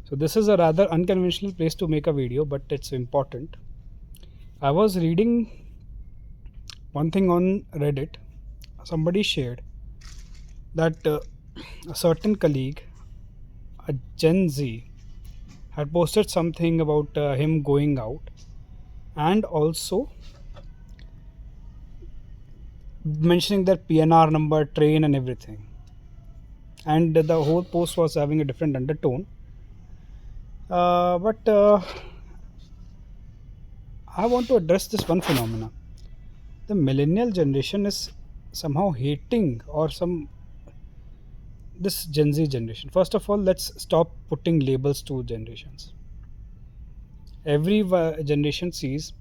So this is a rather unconventional place to make a video, but it's important. I was reading one thing on Reddit. Somebody shared that a certain colleague, a Gen Z, had posted something about him going out and also mentioning their PNR number, train, and everything. And the whole post was having a different undertone. But I want to address this one phenomena. The millennial generation is somehow hating or some this Gen Z generation. First of all, let's stop putting labels to generations. Every generation sees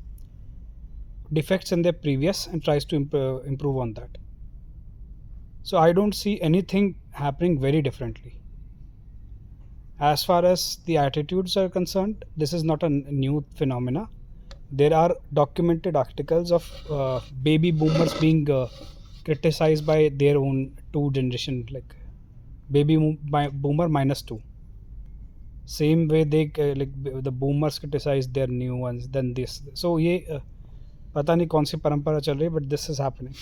defects in their previous and tries to improve on that. So I don't see anything happening very differently. As far as the attitudes are concerned, this is not a new phenomena. There are documented articles of baby boomers being criticized by their own two generation, like boomer minus two. Same way they the boomers criticize their new ones. Then this. So ये पता नहीं कौन सी परंपरा चल रही है, but this is happening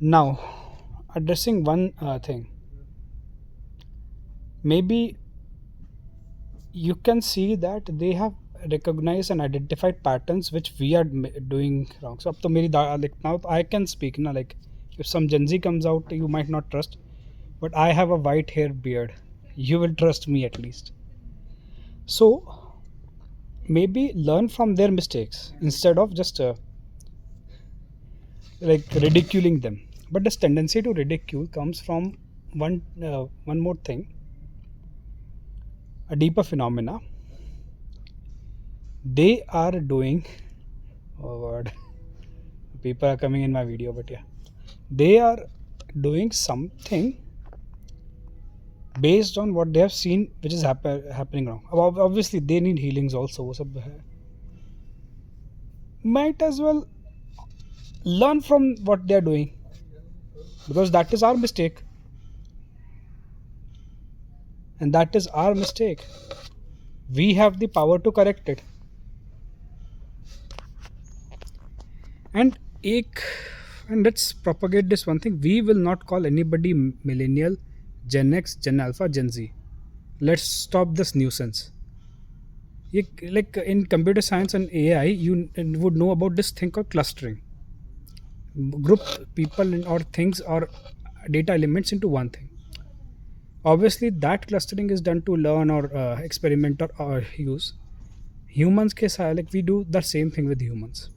now. Addressing one thing, maybe you can see that they have recognized and identified patterns which we are doing wrong. So up to meri like now I can speak na, like if some Gen Z comes out, you might not trust, but I have a white hair beard, you will trust me at least. So maybe learn from their mistakes instead of just like ridiculing them. But this tendency to ridicule comes from one more thing, a deeper phenomena. They are doing, oh god, people are coming in my video, but yeah, they are doing something based on what they have seen which is happening wrong. Obviously they need healings also, वो सब है. Might as well learn from what they are doing, because that is our mistake, and that is our mistake. We have the power to correct it. And let's propagate this one thing. We will not call anybody millennial, Gen X, Gen Alpha, Gen Z. Let's stop this nuisance. Like in computer science and AI, you would know about this thing called clustering. Group people or things or data elements into one thing. Obviously, that clustering is done to learn or experiment or use. Humans case, like we do the same thing with humans.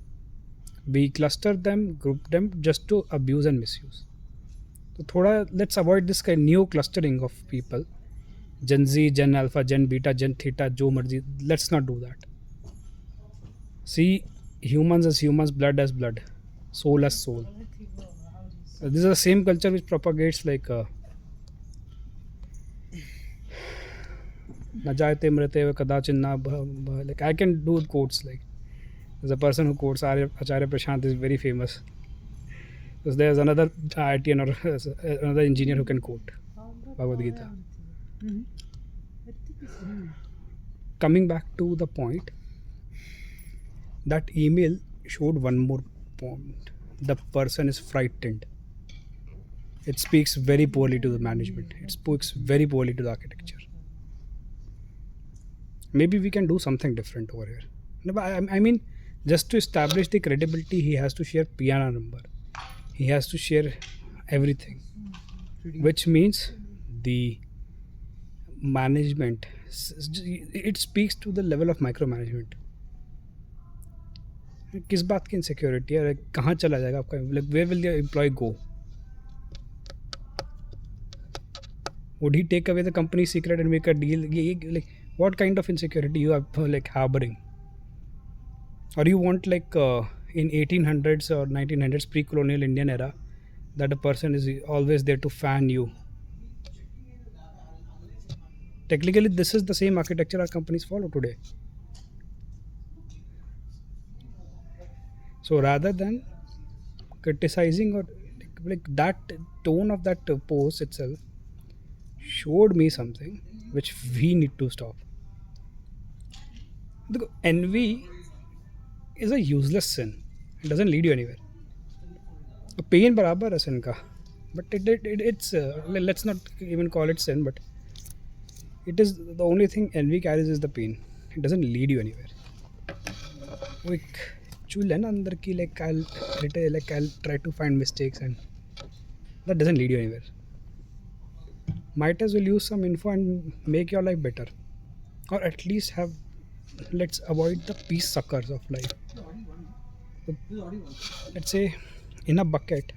We cluster them, group them just to abuse and misuse. So thoda, let's avoid this kind of new clustering of people. Gen Z, Gen Alpha, Gen Beta, Gen Theta, Jo Marji. Let's not do that. See humans as humans, blood as blood, soul as soul. This is the same culture which propagates like na jayate mrate kadachin na like I can do quotes like there's a person who quotes Acharya Prashant is very famous. So there's another IITian or another engineer who can quote Bhagavad Gita. Coming back to the point, that email showed one more point. The person is frightened. It speaks very poorly to the management. It speaks very poorly to the architecture. Maybe we can do something different over here. No, but I mean, just to establish the credibility, he has to share PNR number. He has to share everything, which means the management, it speaks to the level of micromanagement. किस बात की insecurity है, कहाँ चला जाएगा आपका, like where will the employee go? Would he take away the company's secret and make a deal? Like what kind of insecurity you are like harboring? Or you want like in 1800s or 1900s pre-colonial Indian era that a person is always there to fan you? Technically this is the same architecture our companies follow today. So rather than criticizing or like that tone of that post itself showed me something which we need to stop. Because envy is a useless sin. It doesn't lead you anywhere. Pain बराबर है sin का, but let's not even call it sin, but it is the only thing envy carries is the pain. It doesn't lead you anywhere. वो एक चूल है ना अंदर की, I'll try to find mistakes, and that doesn't lead you anywhere. Might as well use some info and make your life better, or at least have, let's avoid the peace suckers of life. Let's say in a bucket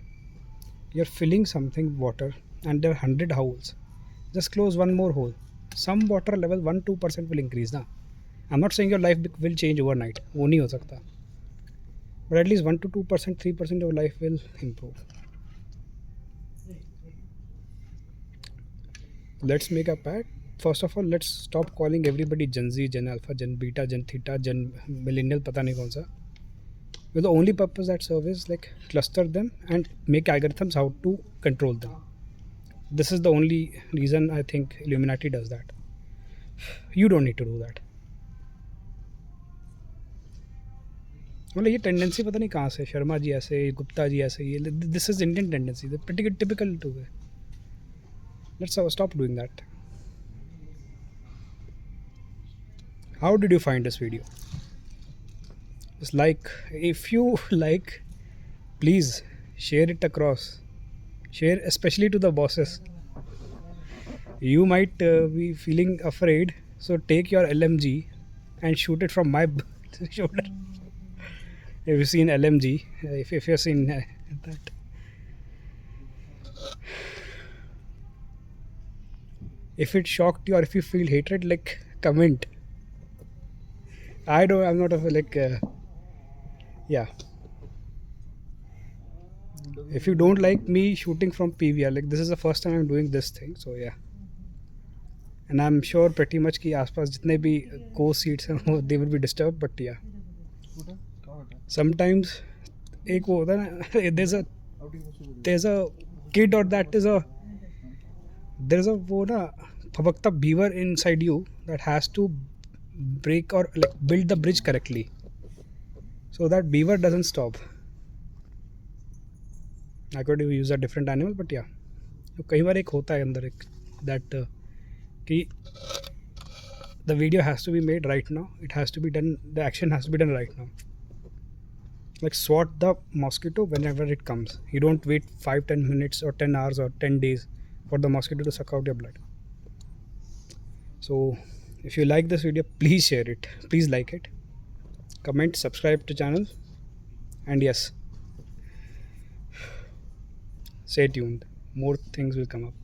you're filling something water and there are 100 holes. Just close one more hole. Some water level 1-2% will increase na. I'm not saying your life will change overnight, वो नहीं हो सकता, but at least 1 to 2%, 3% of life will improve. Let's make a pact. First of all, let's stop calling everybody Gen Z, Gen Alpha, Gen Beta, Gen Theta, Gen Millennial, पता नहीं कौन सा. Well, the only purpose that serves is like cluster them and make algorithms how to control them. This is the only reason I think Illuminati does that. You don't need to do that. मतलब ये tendency पता नहीं कहाँ से, शर्मा जी ऐसे, गुप्ता जी ऐसे, ये this is Indian tendency, pretty typical to it. Let's stop doing that. How did you find this video? Just like, if you like, please share it across. Share especially to the bosses. You might be feeling afraid, so take your LMG and shoot it from my shoulder. If you've seen LMG, if you've seen that. If it shocked you or if you feel hatred, like, comment. I'm not yeah. If you don't like me shooting from PVR, like, this is the first time I'm doing this thing, so yeah. And I'm sure pretty much कि आसपास जितने भी co-seats हैं they will be disturbed, but yeah. Sometimes एक वो होता है ना, there's a kid, or there's a वो ना भभकता beaver inside you that has to break or like build the bridge correctly, so that beaver doesn't stop. I could use a different animal, but yeah, तो कई बार एक होता है अंदर एक that कि the video has to be made right now. It has to be done. The action has to be done right now. Like, swat the mosquito whenever it comes. You don't wait 5-10 minutes or 10 hours or 10 days for the mosquito to suck out your blood. So if you like this video, please share it, please like it, comment, subscribe to channel, and yes, stay tuned, more things will come up.